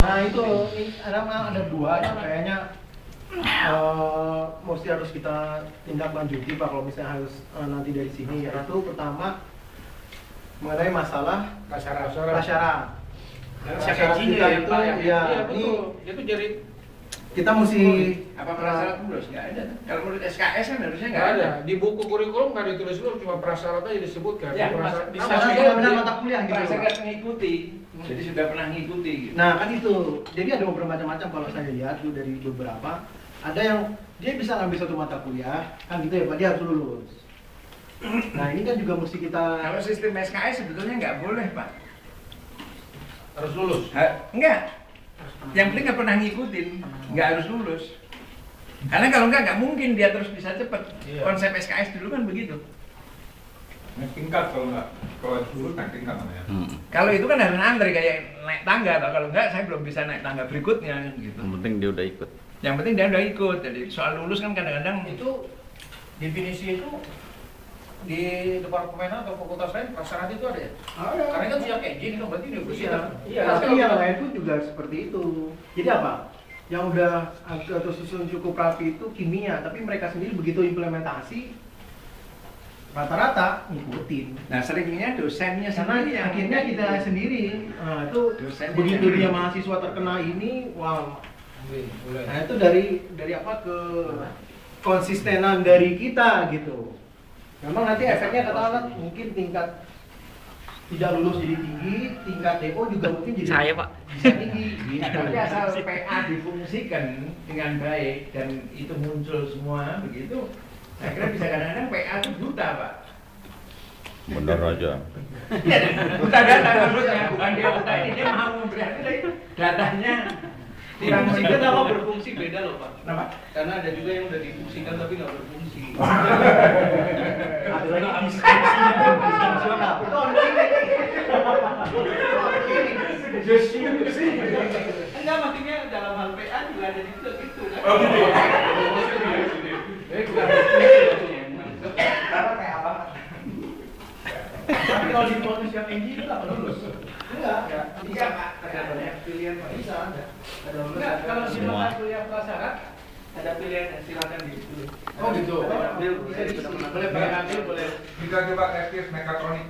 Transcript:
Nah itu ada dua yang kayaknya mesti harus kita tindak lanjuti Pak kalau misalnya harus nanti dari sini, yaitu pertama mengenai masalah prasyarat. Prasyarat kita itu ya ini itu jadi kita mesti apa prasyarat lulus? Nggak ada. Kalau menurut SKS kan harusnya nggak ada. Di buku kurikulum nggak ditulis dulu, cuma prasyarat aja disebutkan. Ya, benar mata kuliah gitu. Prasyarat mengikuti. Jadi sudah pernah ngikuti. Gitu. Nah kan itu, jadi ada beberapa macam-macam kalau saya lihat tuh dari beberapa. Ada yang dia bisa ngambil satu mata kuliah, kan gitu ya Pak, dia harus lulus. Nah ini kan juga mesti kita. Kalau sistem SKS sebetulnya nggak boleh Pak. Harus lulus. Enggak. Yang penting nggak pernah ngikutin, nggak harus lulus. Karena kalau nggak mungkin dia terus bisa cepet. Iya. Konsep SKS dulu kan begitu. Naik tingkat kalau nggak, kalau dulu naik tingkat namanya. Kalau itu kan harus antri kayak naik tangga, atau kalau nggak saya belum bisa naik tangga berikutnya gitu. Yang penting dia udah ikut. Yang penting dia udah ikut. Jadi soal lulus kan kadang-kadang Itu definisi itu di departemen atau fakultas lain prasyarat itu ada ya? Ada. Karena kan sejak kayak gini kan berarti universitas. Iya, tapi yang lain pun juga seperti itu. Jadi apa? Yang udah atau susun cukup rapi itu kimia, tapi mereka sendiri begitu implementasi rata-rata ngikutin. nah seringnya dosennya Karena sendiri yang akhirnya kita sendiri, nah itu Dosennya begitu sendiri. dia mahasiswa terkena ini, wah. Boleh. Nah itu dari apa ke konsistenan dari kita gitu. Memang nanti efeknya katakanlah mungkin tingkat tidak lulus jadi tinggi, tingkat DO juga mungkin jadi Saya, Pak. bisa tinggi. tapi asal PA difungsikan dengan baik dan itu muncul semua begitu, saya kira bisa kadang-kadang PA itu buta Pak. Bener aja. Buta data maksudnya, bukan dia buta ini, dia mau berarti datanya Difungsikan apa berfungsi beda loh Pak. Kenapa? Karena ada juga yang udah difungsikan tapi nggak berfungsi. Ada lagi disfungsional. Itu orang Enggak, maksudnya dalam hal PA juga ada juga gitu kan. Oh gitu ya? Bukan Karena kayak apa? Tapi kalau di proses yang tinggi itu nggak lulus. Enggak. Iya Pak, ada banyak pilihan Pak. Bisa ada. Ada lulus. enggak, kalau Semua. silakan kuliah prasyarat ada pilihan silakan dipilih. Oh gitu. Boleh ambil, boleh pakai ambil, boleh. Bisa coba teknis mekatronik.